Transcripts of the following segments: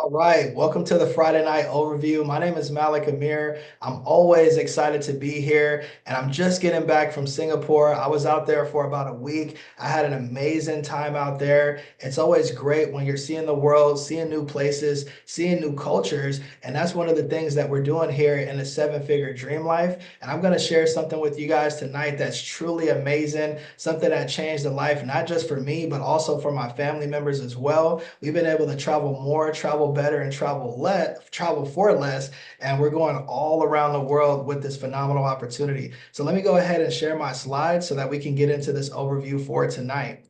All right, welcome to the Friday Night Overview. My name is Malik Amir. I'm always excited to be here, and I'm just getting back from Singapore. I was out there for about a week. I had an amazing time out there. It's always great when you're seeing the world, seeing new places, seeing new cultures, and that's one of the things that we're doing here in the seven-figure dream life. And I'm going to share something with you guys tonight that's truly amazing, something that changed the life, not just for me, but also for my family members as well. We've been able to travel more, travel better, and travel for less. And we're going all around the world with this phenomenal opportunity. So let me go ahead and share my slides so that we can get into this overview for tonight.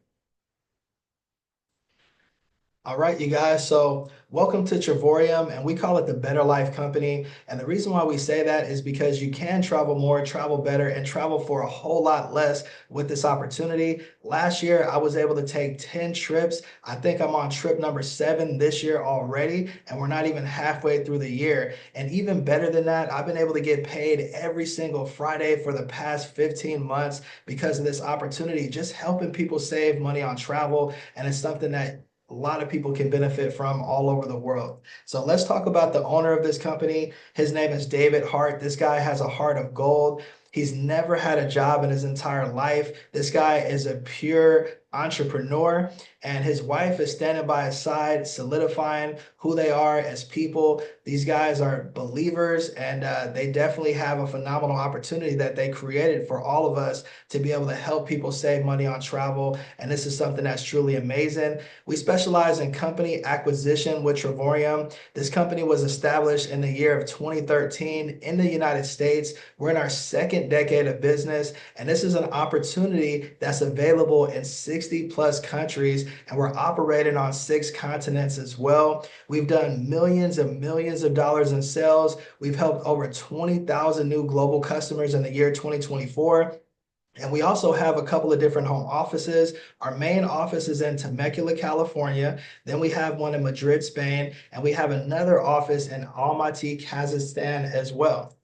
All right, you guys. So welcome to Travorium, and we call it the Better Life Company. And the reason why we say that is because you can travel more, travel better, and travel for a whole lot less with this opportunity. Last year, I was able to take 10 trips. I think I'm on trip number 7 this year already, and we're not even halfway through the year. And even better than that, I've been able to get paid every single Friday for the past 15 months because of this opportunity, just helping people save money on travel. And it's something that a lot of people can benefit from all over the world. So let's talk about the owner of this company. His name is David Hart. This guy has a heart of gold. He's never had a job in his entire life. This guy is a pure entrepreneur, and his wife is standing by his side, solidifying who they are as people. These guys are believers, and they definitely have a phenomenal opportunity that they created for all of us to be able to help people save money on travel. And this is something that's truly amazing. We specialize in company acquisition with Travorium. This company was established in the year of 2013 in the United States. We're in our second decade of business, and this is an opportunity that's available in 60 plus countries, and we're operating on 6 continents as well. We've done millions and millions of dollars in sales. We've helped over 20,000 new global customers in the year 2024. And we also have a couple of different home offices. Our main office is in Temecula, California. Then we have one in Madrid, Spain, and we have another office in Almaty, Kazakhstan as well.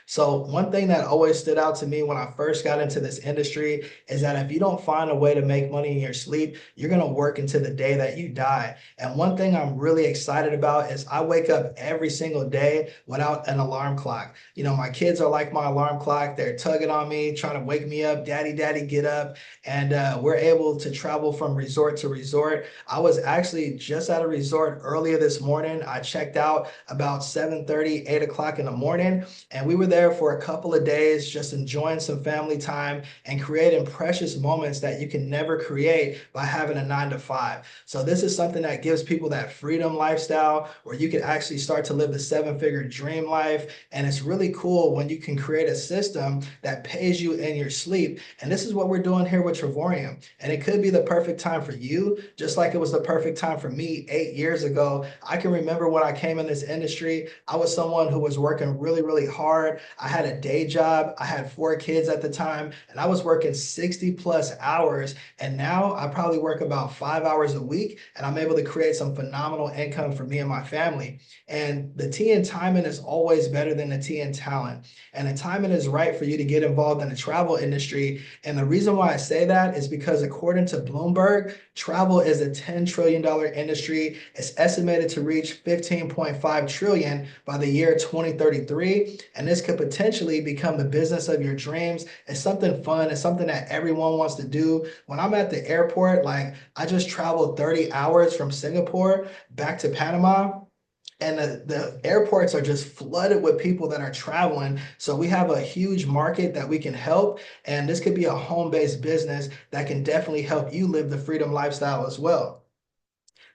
So one thing that always stood out to me when I first got into this industry is that if you don't find a way to make money in your sleep, you're going to work into the day that you die. And one thing I'm really excited about is I wake up every single day without an alarm clock. You know, my kids are like my alarm clock. They're tugging on me, trying to wake me up. Daddy, daddy, get up. And we're able to travel from resort to resort. I was actually just at a resort earlier this morning. I checked out about 7:30, 8 o'clock in the morning, and we were there for a couple of days, just enjoying some family time and creating precious moments that you can never create by having a 9 to 5. So this is something that gives people that freedom lifestyle where you can actually start to live the 7-figure dream life. And it's really cool when you can create a system that pays you in your sleep. And this is what we're doing here with Travorium. And it could be the perfect time for you, just like it was the perfect time for me 8 years ago. I can remember when I came in this industry, I was someone who was working really, really hard. I had a day job. I had 4 kids at the time, and I was working 60 plus hours. And now I probably work about 5 hours a week, and I'm able to create some phenomenal income for me and my family. And the T in timing is always better than the T in talent. And the timing is right for you to get involved in the travel industry. And the reason why I say that is because according to Bloomberg, travel is a $10 trillion industry. It's estimated to reach 15.5 trillion by the year 2033. And this could potentially become the business of your dreams. It's something fun. It's something that everyone wants to do. When I'm at the airport, like I just traveled 30 hours from Singapore back to Panama. And the airports are just flooded with people that are traveling. So we have a huge market that we can help. And this could be a home-based business that can definitely help you live the freedom lifestyle as well.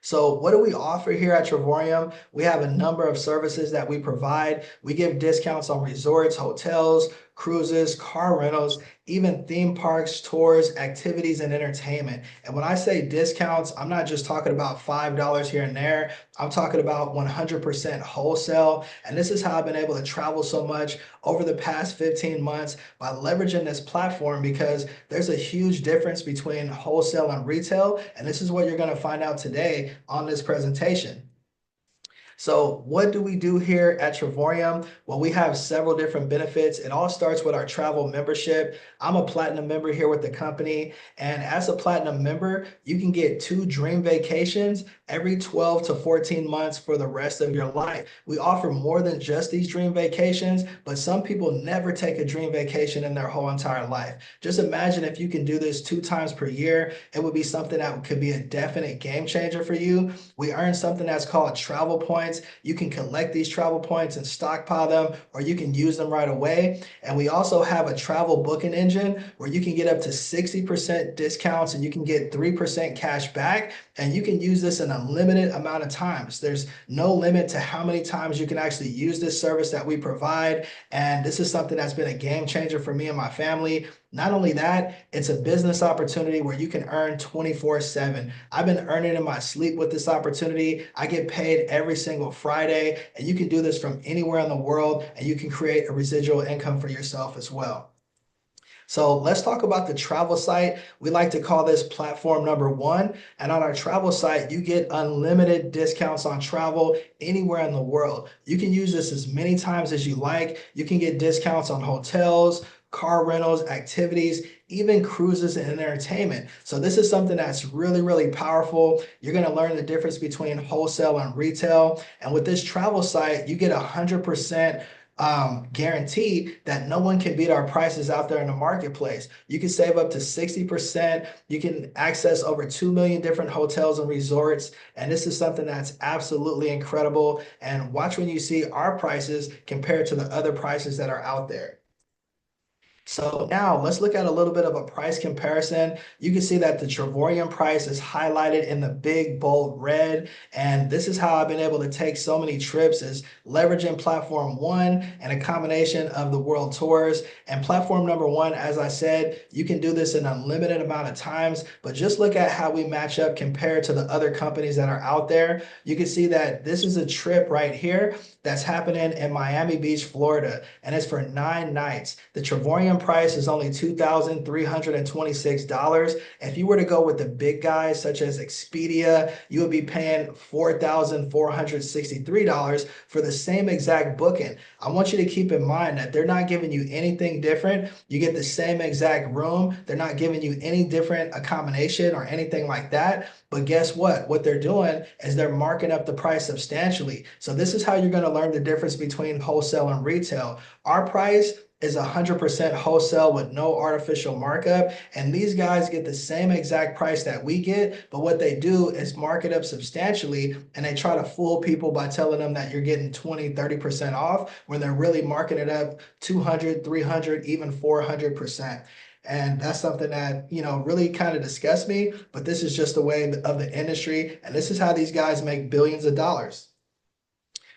So what do we offer here at Travorium? We have a number of services that we provide. We give discounts on resorts, hotels, cruises, car rentals, even theme parks, tours, activities, and entertainment. And when I say discounts, I'm not just talking about $5 here and there. I'm talking about 100% wholesale. And this is how I've been able to travel so much over the past 15 months by leveraging this platform, because there's a huge difference between wholesale and retail. And this is what you're going to find out today on this presentation. So what do we do here at Travorium? Well, we have several different benefits. It all starts with our travel membership. I'm a platinum member here with the company. And as a platinum member, you can get 2 dream vacations every 12 to 14 months for the rest of your life. We offer more than just these dream vacations, but some people never take a dream vacation in their whole entire life. Just imagine if you can do this 2 times per year, it would be something that could be a definite game changer for you. We earn something that's called travel points. You can collect these travel points and stockpile them, or you can use them right away. And we also have a travel booking engine where you can get up to 60% discounts and you can get 3% cash back. And you can use this an unlimited amount of times. There's no limit to how many times you can actually use this service that we provide. And this is something that's been a game changer for me and my family. Not only that, it's a business opportunity where you can earn 24/7. I've been earning in my sleep with this opportunity. I get paid every single Friday, and you can do this from anywhere in the world, and you can create a residual income for yourself as well. So let's talk about the travel site. We like to call this platform number 1. And on our travel site, you get unlimited discounts on travel anywhere in the world. You can use this as many times as you like. You can get discounts on hotels, car rentals, activities, even cruises and entertainment. So this is something that's really, really powerful. You're going to learn the difference between wholesale and retail. And with this travel site, you get 100% guarantee that no one can beat our prices out there in the marketplace. You can save up to 60%. You can access over 2 million different hotels and resorts. And this is something that's absolutely incredible. And watch when you see our prices compared to the other prices that are out there. So now let's look at a little bit of a price comparison. You can see that the Travorium price is highlighted in the big bold red. And this is how I've been able to take so many trips, is leveraging platform 1 and a combination of the world tours. And platform number 1, as I said, you can do this an unlimited amount of times, but just look at how we match up compared to the other companies that are out there. You can see that this is a trip right here that's happening in Miami Beach, Florida, and it's for 9 nights. The Travorium price is only $2,326. If you were to go with the big guys such as Expedia, you would be paying $4,463 for the same exact booking. I want you to keep in mind that they're not giving you anything different. You get the same exact room. They're not giving you any different accommodation or anything like that. But guess what? What they're doing is they're marking up the price substantially. So this is how you're going to learn the difference between wholesale and retail. Our price is 100% wholesale with no artificial markup. And these guys get the same exact price that we get, but what they do is mark it up substantially, and they try to fool people by telling them that you're getting 20, 30% off when they're really marking it up 200, 300, even 400%. And that's something that, really kind of disgusts me, but this is just the way of the industry. And this is how these guys make billions of dollars.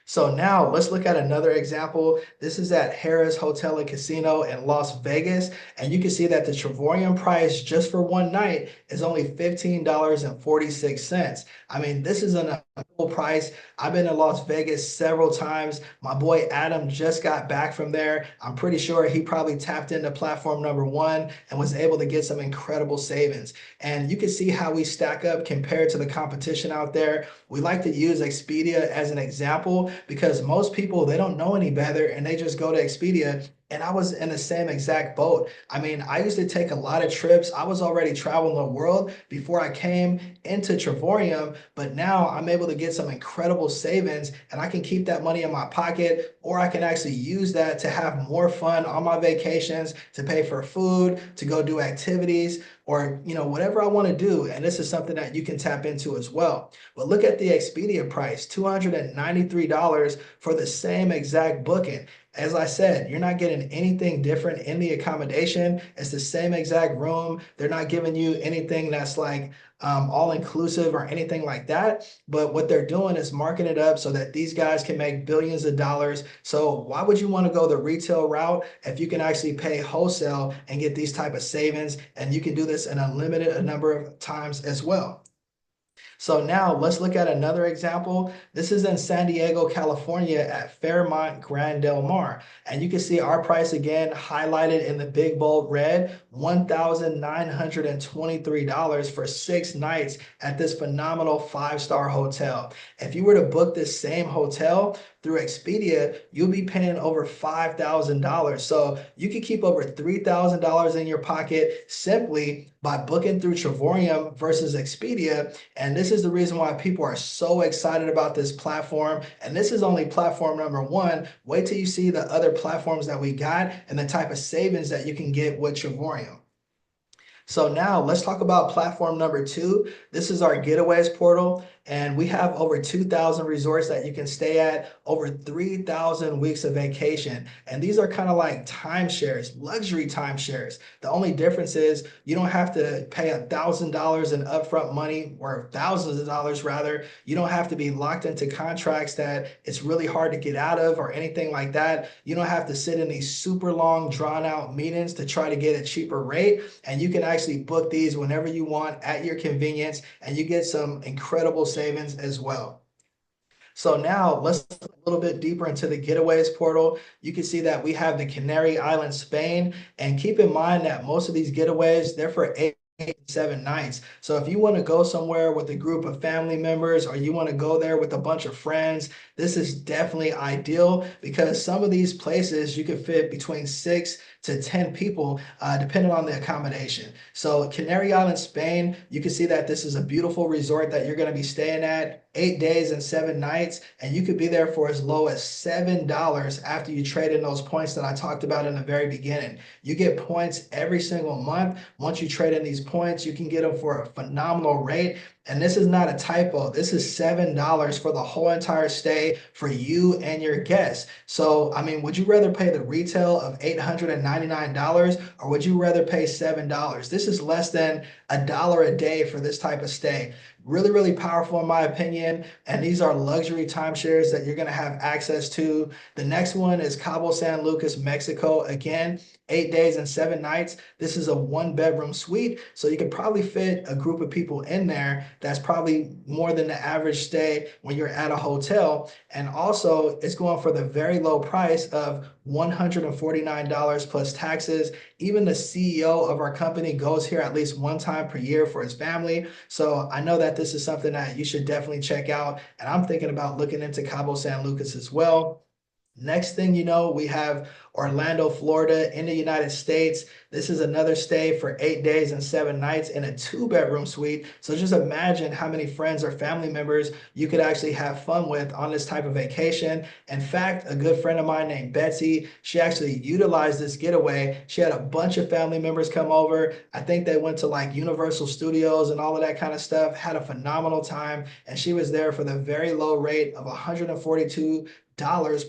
So now let's look at another example. This is at Harrah's Hotel and Casino in Las Vegas. And you can see that the Travorium price just for one night is only $15.46. I mean, this is an affordable price. I've been to Las Vegas several times. My boy Adam just got back from there. I'm pretty sure he probably tapped into platform number 1 and was able to get some incredible savings. And you can see how we stack up compared to the competition out there. We like to use Expedia as an example because most people, they don't know any better and they just go to Expedia. And I was in the same exact boat. I mean, I used to take a lot of trips. I was already traveling the world before I came into Travorium, but now I'm able to get some incredible savings and I can keep that money in my pocket, or I can actually use that to have more fun on my vacations, to pay for food, to go do activities, or whatever I want to do. And this is something that you can tap into as well. But look at the Expedia price, $293 for the same exact booking. As I said, you're not getting anything different in the accommodation. It's the same exact room. They're not giving you anything that's like all inclusive or anything like that. But what they're doing is marking it up so that these guys can make billions of dollars. So why would you want to go the retail route if you can actually pay wholesale and get these type of savings? And you can do this an unlimited number of times as well. So now let's look at another example. This is in San Diego, California at Fairmont Grand Del Mar. And you can see our price again highlighted in the big bold red, $1,923 for 6 nights at this phenomenal 5-star hotel. If you were to book this same hotel through Expedia, you'll be paying over $5,000. So you can keep over $3,000 in your pocket simply by booking through Travorium versus Expedia. And this is the reason why people are so excited about this platform. And this is only platform number one. Wait till you see the other platforms that we got and the type of savings that you can get with Travorium. So now let's talk about platform number two. This is our getaways portal, and we have over 2,000 resorts that you can stay at, over 3,000 weeks of vacation. And these are kind of like timeshares, luxury timeshares. The only difference is you don't have to pay $1,000 in upfront money, or thousands of dollars rather. You don't have to be locked into contracts that it's really hard to get out of or anything like that. You don't have to sit in these super long drawn out meetings to try to get a cheaper rate. And you can actually book these whenever you want at your convenience, and you get some incredible savings as well. So now let's look a little bit deeper into the getaways portal. You can see that we have the Canary Islands, Spain, and keep in mind that most of these getaways, they're for 7 nights. So if you want to go somewhere with a group of family members, or you want to go there with a bunch of friends, this is definitely ideal, because some of these places you can fit between 6 to 10 people, depending on the accommodation. So Canary Islands, Spain, you can see that this is a beautiful resort that you're going to be staying at 8 days and 7 nights, and you could be there for as low as $7 after you trade in those points that I talked about in the very beginning. You get points every single month. Once you trade in these points, you can get them for a phenomenal rate. And this is not a typo. This is $7 for the whole entire stay for you and your guests. So, I mean, would you rather pay the retail of $899, or would you rather pay $7? This is less than $1 a day for this type of stay. Really, really powerful in my opinion. And these are luxury timeshares that you're going to have access to. The next one is Cabo San Lucas, Mexico. Again, 8 days and 7 nights. This is a 1-bedroom suite. So you could probably fit a group of people in there. That's probably more than the average stay when you're at a hotel. And also it's going for the very low price of $149 plus taxes. Even the CEO of our company goes here at least one time per year for his family. So I know that this is something that you should definitely check out. And I'm thinking about looking into Cabo San Lucas as well. Next thing you know, we have Orlando, Florida in the United States. This is another stay for 8 days and 7 nights in a 2-bedroom suite. So just imagine how many friends or family members you could actually have fun with on this type of vacation. In fact, a good friend of mine named Betsy, she actually utilized this getaway. She had a bunch of family members come over. I think they went to like Universal Studios and all of that kind of stuff, had a phenomenal time. And she was there for the very low rate of $142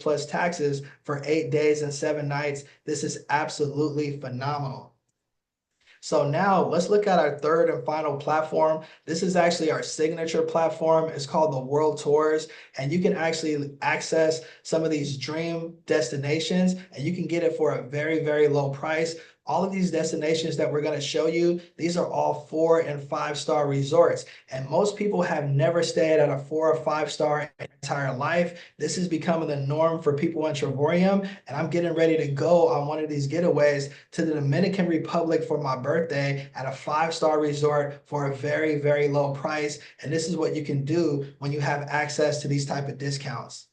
plus taxes for 8 days and 7 nights. This is absolutely phenomenal. So now let's look at our third and final platform. This is actually our signature platform. It's called the World Tours, and you can actually access some of these dream destinations, and you can get it for a very, very low price. All of these destinations that we're going to show you, these are all 4 and 5-star resorts. And most people have never stayed at a 4 or 5-star in their entire life. This is becoming the norm for people in Travorium. And I'm getting ready to go on one of these getaways to the Dominican Republic for my birthday at a 5-star resort for a very, very low price. And this is what you can do when you have access to these type of discounts.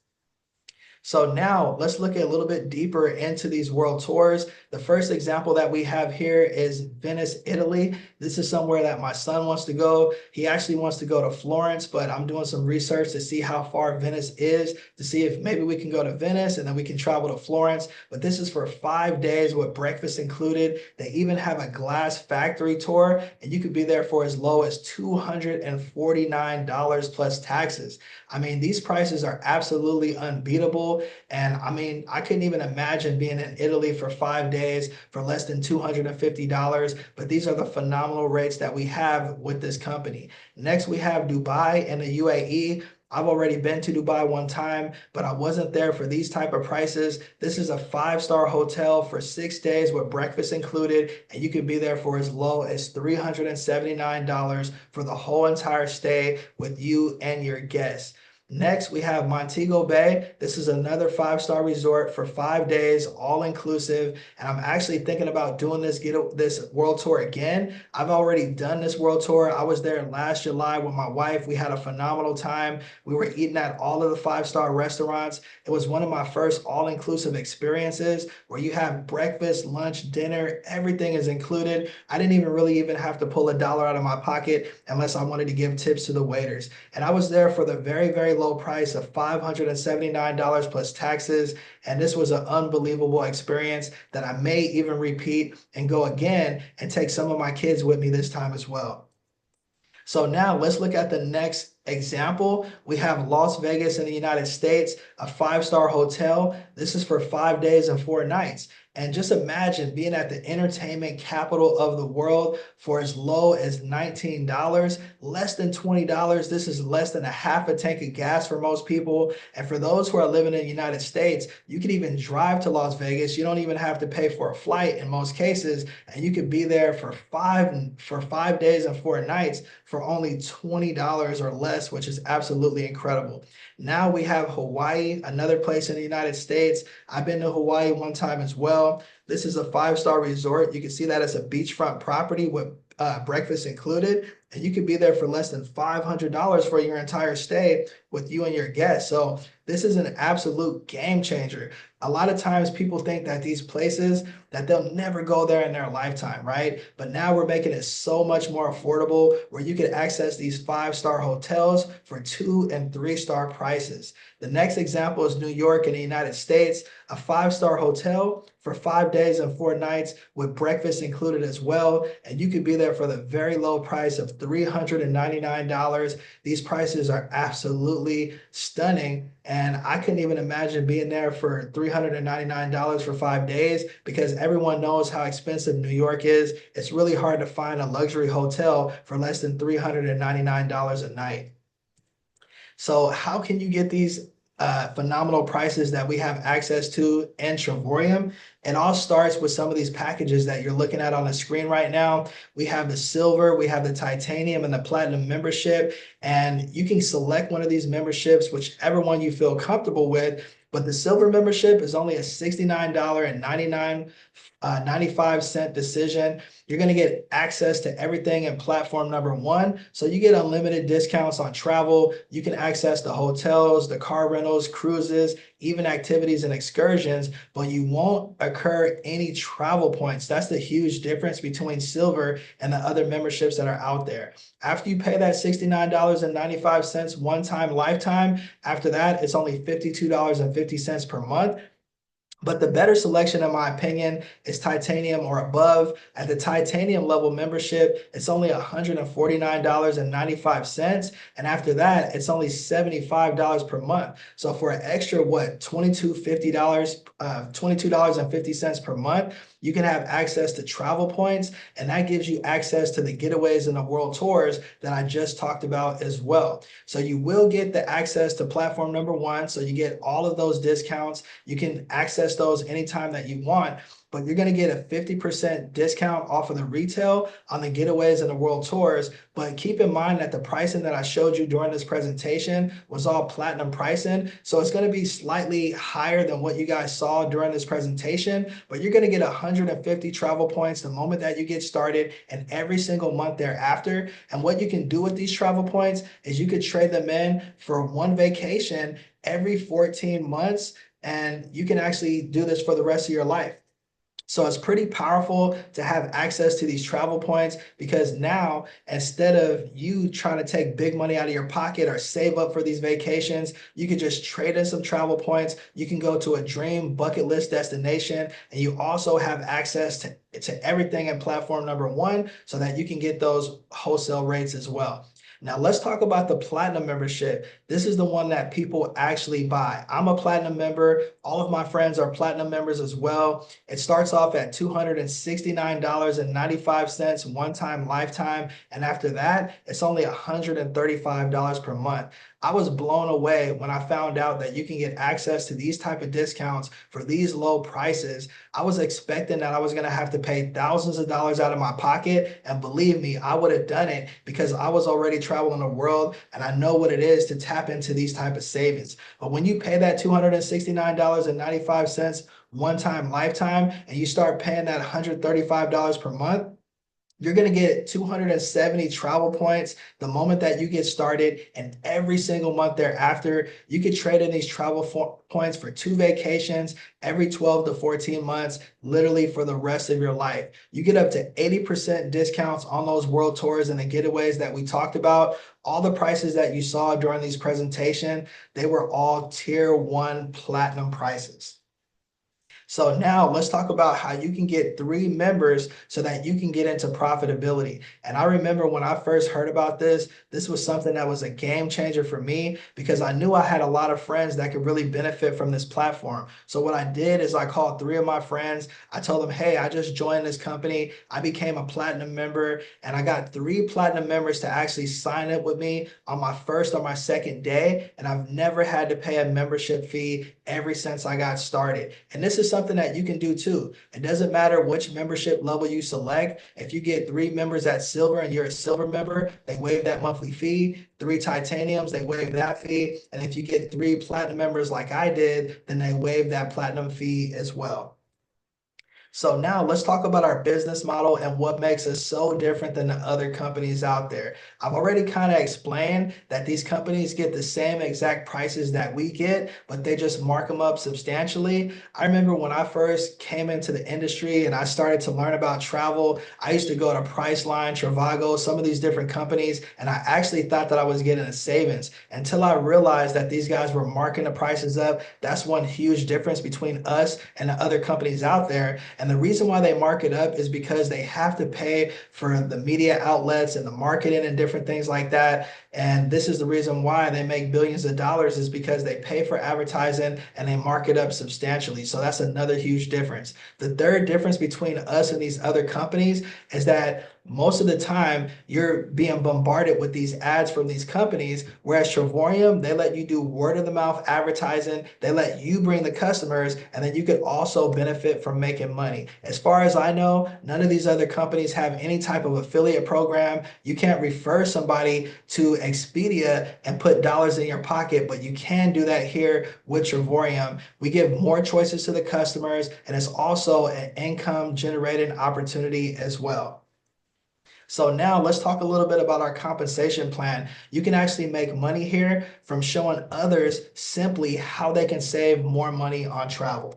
So now let's look a little bit deeper into these world tours. The first example that we have here is Venice, Italy. This is somewhere that my son wants to go. He actually wants to go to Florence, but I'm doing some research to see how far Venice is, to see if maybe we can go to Venice and then we can travel to Florence. But this is for 5 days with breakfast included. They even have a glass factory tour, and you could be there for as low as $249 plus taxes. I mean, these prices are absolutely unbeatable. And I mean, I couldn't even imagine being in Italy for 5 days for less than $250. But these are the phenomenal rates that we have with this company. Next, we have Dubai and the UAE. I've already been to Dubai one time, but I wasn't there for these type of prices. This is a 5-star hotel for 6 days with breakfast included, and you can be there for as low as $379 for the whole entire stay with you and your guests. Next, we have Montego Bay. This is another 5-star resort for 5 days, all inclusive. And I'm actually thinking about doing this world tour again. I've already done this world tour. I was there last July with my wife. We had a phenomenal time. We were eating at all of the 5-star restaurants. It was one of my first all-inclusive experiences where you have breakfast, lunch, dinner, everything is included. I didn't even have to pull a dollar out of my pocket unless I wanted to give tips to the waiters. And I was there for the very, very low price of $579 plus taxes. And this was an unbelievable experience that I may even repeat and go again and take some of my kids with me this time as well. So now let's look at the next example. We have Las Vegas in the United States, a 5-star hotel. This is for 5 days and 4 nights. And just imagine being at the entertainment capital of the world for as low as $19, less than $20. This is less than a half a tank of gas for most people. And for those who are living in the United States, you can even drive to Las Vegas. You don't even have to pay for a flight in most cases. And you could be there for 5 days and 4 nights for only $20 or less, which is absolutely incredible. Now we have Hawaii, another place in the United States. I've been to Hawaii one time as well. This is a 5-star resort. You can see that as a beachfront property with breakfast included, and you could be there for less than $500 for your entire stay with you and your guests. So this is an absolute game changer. A lot of times people think that these places that they'll never go there in their lifetime, right? But now we're making it so much more affordable where you can access these 5-star hotels for 2 and 3-star prices. The next example is New York in the United States, a 5-star hotel for 5 days and 4 nights with breakfast included as well. And you could be there for the very low price of $399. These prices are absolutely stunning. And I couldn't even imagine being there for $399 for 5 days because everyone knows how expensive New York is. It's really hard to find a luxury hotel for less than $399 a night. So how can you get these phenomenal prices that we have access to in Travorium? It all starts with some of these packages that you're looking at on the screen right now. We have the silver, we have the titanium, and the platinum membership. And you can select one of these memberships, whichever one you feel comfortable with. But the silver membership is only a $69.95 decision. You're going to get access to everything in platform number 1. So you get unlimited discounts on travel. You can access the hotels, the car rentals, cruises, even activities and excursions, but you won't accrue any travel points. That's the huge difference between silver and the other memberships that are out there. After you pay that $69.95 one-time lifetime, after that, it's only $52.50 per month. But the better selection, in my opinion, is titanium or above. At the titanium level membership, it's only $149.95. And after that, it's only $75 per month. So for an extra, $22.50 per month, you can have access to travel points, and that gives you access to the getaways and the world tours that I just talked about as well. So you will get the access to platform number 1. So you get all of those discounts. You can access those anytime that you want, but you're going to get a 50% discount off of the retail on the getaways and the world tours. But keep in mind that the pricing that I showed you during this presentation was all platinum pricing. So it's going to be slightly higher than what you guys saw during this presentation, but you're going to get 150 travel points the moment that you get started and every single month thereafter. And what you can do with these travel points is you could trade them in for one vacation every 14 months. And you can actually do this for the rest of your life. So it's pretty powerful to have access to these travel points because now, instead of you trying to take big money out of your pocket or save up for these vacations, you can just trade in some travel points. You can go to a dream bucket list destination, and you also have access to everything in platform number 1 so that you can get those wholesale rates as well. Now let's talk about the platinum membership. This is the one that people actually buy. I'm a platinum member. All of my friends are platinum members as well. It starts off at $269.95 one-time lifetime. And after that, it's only $135 per month. I was blown away when I found out that you can get access to these type of discounts for these low prices. I was expecting that I was going to have to pay thousands of dollars out of my pocket. And believe me, I would have done it because I was already traveling the world and I know what it is to tap into these type of savings. But when you pay that $269.95 one-time lifetime and you start paying that $135 per month, you're going to get 270 travel points the moment that you get started, and every single month thereafter, you could trade in these travel points for 2 vacations every 12 to 14 months, literally for the rest of your life. You get up to 80% discounts on those world tours and the getaways that we talked about. All the prices that you saw during these presentation, they were all tier 1 platinum prices. So now let's talk about how you can get 3 members so that you can get into profitability. And I remember when I first heard about this, this was something that was a game changer for me because I knew I had a lot of friends that could really benefit from this platform. So what I did is I called 3 of my friends. I told them, hey, I just joined this company. I became a platinum member and I got 3 platinum members to actually sign up with me on my first or my second day. And I've never had to pay a membership fee ever since I got started. And this is something that you can do too. It doesn't matter which membership level you select. If you get 3 members at silver and you're a silver member, they waive that monthly fee. 3 titaniums, they waive that fee. And if you get 3 platinum members like I did, then they waive that platinum fee as well. So now let's talk about our business model and what makes us so different than the other companies out there. I've already kind of explained that these companies get the same exact prices that we get, but they just mark them up substantially. I remember when I first came into the industry and I started to learn about travel, I used to go to Priceline, Trivago, some of these different companies, and I actually thought that I was getting a savings until I realized that these guys were marking the prices up. That's one huge difference between us and the other companies out there. And the reason why they mark it up is because they have to pay for the media outlets and the marketing and different things like that. And this is the reason why they make billions of dollars, is because they pay for advertising and they mark it up substantially. So that's another huge difference. The third difference between us and these other companies is that most of the time you're being bombarded with these ads from these companies, whereas Travorium, they let you do word of the mouth advertising. They let you bring the customers, and then you could also benefit from making money. As far as I know, none of these other companies have any type of affiliate program. You can't refer somebody to Expedia and put dollars in your pocket, but you can do that here with Travorium. We give more choices to the customers, and it's also an income generating opportunity as well. So now let's talk a little bit about our compensation plan. You can actually make money here from showing others simply how they can save more money on travel.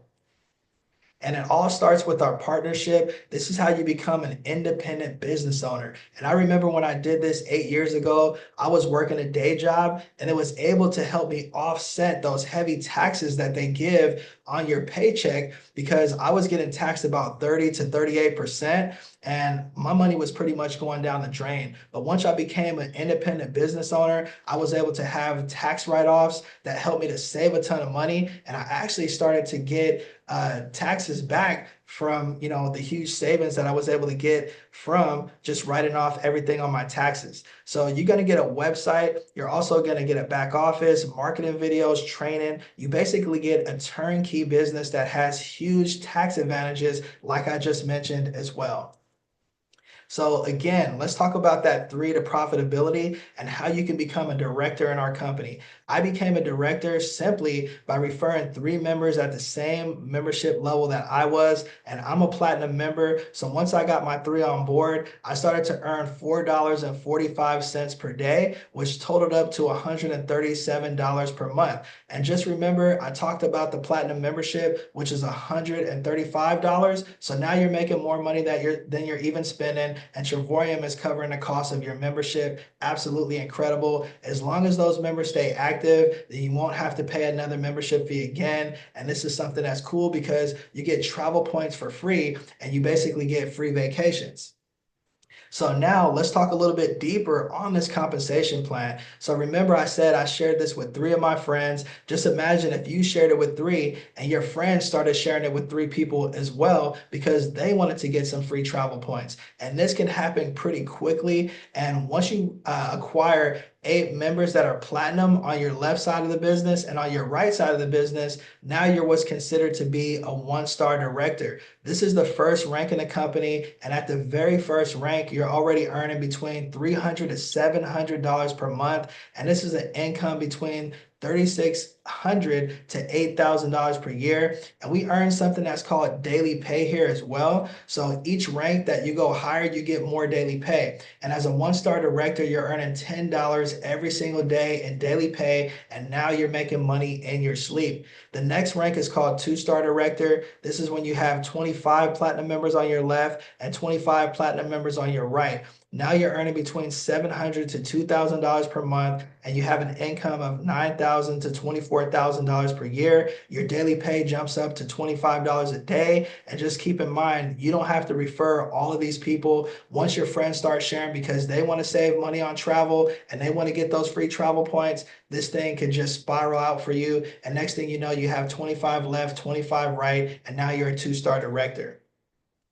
And it all starts with our partnership. This is how you become an independent business owner. And I remember when I did this 8 years ago, I was working a day job and it was able to help me offset those heavy taxes that they give on your paycheck, because I was getting taxed about 30 to 38%. And my money was pretty much going down the drain. But once I became an independent business owner, I was able to have tax write-offs that helped me to save a ton of money. And I actually started to get taxes back from, the huge savings that I was able to get from just writing off everything on my taxes. So you're going to get a website. You're also going to get a back office, marketing videos, training. You basically get a turnkey business that has huge tax advantages, like I just mentioned as well. So again, let's talk about that 3 to profitability and how you can become a director in our company. I became a director simply by referring 3 members at the same membership level that I was, and I'm a platinum member. So once I got my 3 on board, I started to earn $4.45 per day, which totaled up to $137 per month. And just remember, I talked about the platinum membership, which is $135. So now you're making more money than you're even spending, and Travorium is covering the cost of your membership. Absolutely incredible. As long as those members stay active, then you won't have to pay another membership fee again. And this is something that's cool because you get travel points for free and you basically get free vacations. So now let's talk a little bit deeper on this compensation plan. So remember I said I shared this with 3 of my friends. Just imagine if you shared it with 3 and your friends started sharing it with 3 people as well because they wanted to get some free travel points. And this can happen pretty quickly. And once you acquire 8 members that are platinum on your left side of the business and on your right side of the business, now you're what's considered to be a 1-star director. This is the first rank in the company, and at the very first rank, you're already earning between $300 to $700 per month, and this is an income between $3,600 to $8,000 per year. And we earn something that's called daily pay here as well. So each rank that you go higher, you get more daily pay. And as a 1-star director, you're earning $10 every single day in daily pay, and now you're making money in your sleep. The next rank is called 2-star director. This is when you have 25 platinum members on your left and 25 platinum members on your right. Now you're earning between $700 to $2,000 per month, and you have an income of $9,000 to $24,000 per year. Your daily pay jumps up to $25 a day. And just keep in mind, you don't have to refer all of these people. Once your friends start sharing because they want to save money on travel and they want to get those free travel points, this thing can just spiral out for you. And next thing you know, you have 25 left, 25 right, and now you're a 2-star director.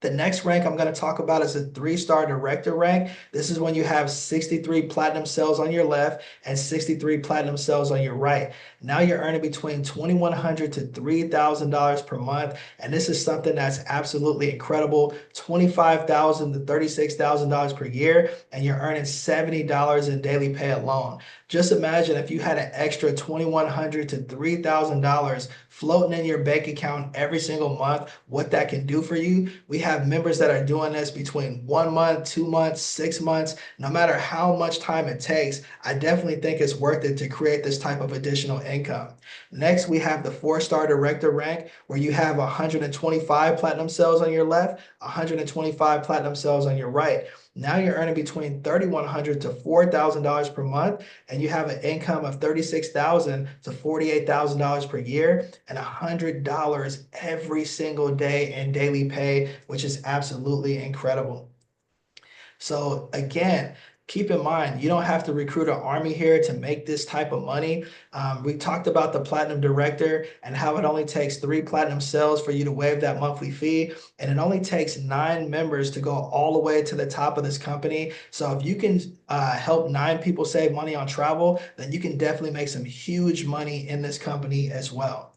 The next rank I'm going to talk about is a 3-star director rank. This is when you have 63 platinum cells on your left and 63 platinum cells on your right. Now you're earning between $2,100 to $3,000 per month. And this is something that's absolutely incredible. $25,000 to $36,000 per year. And you're earning $70 in daily pay alone. Just imagine if you had an extra $2,100 to $3,000 floating in your bank account every single month, what that can do for you. We have members that are doing this between 1 month, 2 months, 6 months. No matter how much time it takes, I definitely think it's worth it to create this type of additional income. Next, we have the 4-star director rank, where you have 125 platinum cells on your left, 125 platinum cells on your right. Now you're earning between $3,100 to $4,000 per month, and you have an income of $36,000 to $48,000 per year, and $100 every single day in daily pay, which is absolutely incredible. So again, keep in mind, you don't have to recruit an army here to make this type of money. We talked about the platinum director and how it only takes 3 platinum cells for you to waive that monthly fee. And it only takes 9 members to go all the way to the top of this company. So if you can help 9 people save money on travel, then you can definitely make some huge money in this company as well.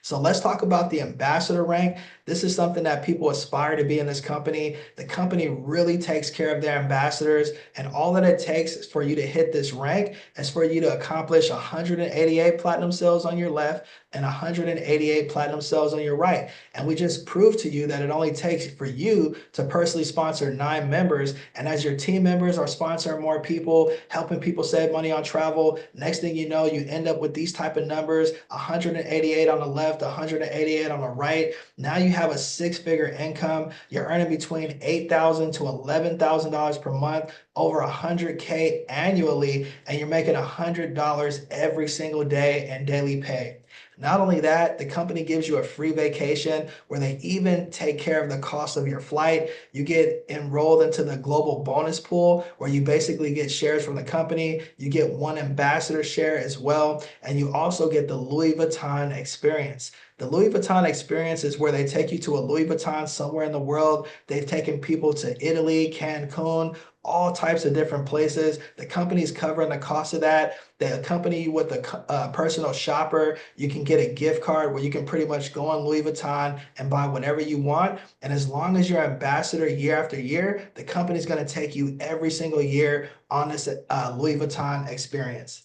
So let's talk about the ambassador rank. This is something that people aspire to be in this company. The company really takes care of their ambassadors, and all that it takes for you to hit this rank is for you to accomplish 188 platinum cells on your left and 188 platinum cells on your right. And we just proved to you that it only takes for you to personally sponsor 9 members. And as your team members are sponsoring more people, helping people save money on travel, next thing you know, you end up with these type of numbers: 188 on the left, 188 on the right. Now you have a 6-figure income. You're earning between $8,000 to $11,000 per month, over $100K annually, and you're making $100 every single day in daily pay. Not only that, the company gives you a free vacation where they even take care of the cost of your flight. You get enrolled into the global bonus pool where you basically get shares from the company. You get 1 ambassador share as well, and you also get the Louis Vuitton experience. The Louis Vuitton experience is where they take you to a Louis Vuitton somewhere in the world. They've taken people to Italy, Cancun, all types of different places. The company's covering the cost of that. They accompany you with a personal shopper. You can get a gift card where you can pretty much go on Louis Vuitton and buy whatever you want. And as long as you're an ambassador year after year, the company's going to take you every single year on this Louis Vuitton experience.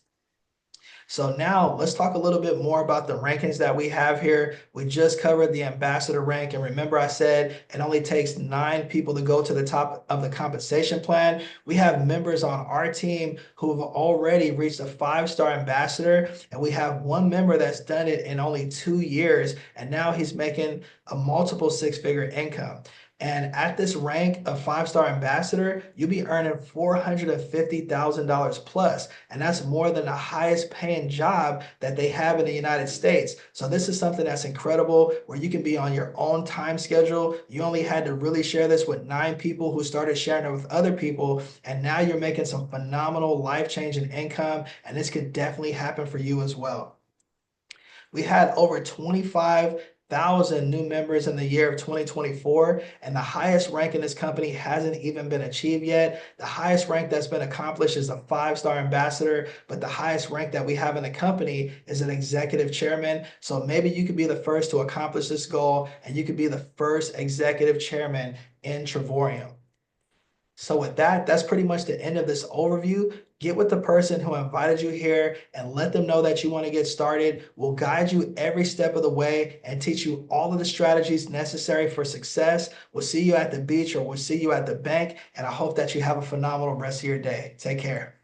So now let's talk a little bit more about the rankings that we have here. We just covered the ambassador rank. And remember I said it only takes 9 people to go to the top of the compensation plan. We have members on our team who have already reached a 5-star ambassador. And we have 1 member that's done it in only 2 years. And now he's making a multiple 6-figure income. And at this rank of 5-star ambassador, you'll be earning $450,000 plus. And that's more than the highest paying job that they have in the United States. So this is something that's incredible where you can be on your own time schedule. You only had to really share this with 9 people who started sharing it with other people. And now you're making some phenomenal life-changing income. And this could definitely happen for you as well. We had over 25,000 new members in the year of 2024, and the highest rank in this company hasn't even been achieved yet. The highest rank that's been accomplished is a 5-star ambassador, but the highest rank that we have in the company is an executive chairman. So maybe you could be the first to accomplish this goal, and you could be the first executive chairman in Travorium. So with that, that's pretty much the end of this overview. Get with the person who invited you here and let them know that you want to get started. We'll guide you every step of the way and teach you all of the strategies necessary for success. We'll see you at the beach or we'll see you at the bank. And I hope that you have a phenomenal rest of your day. Take care.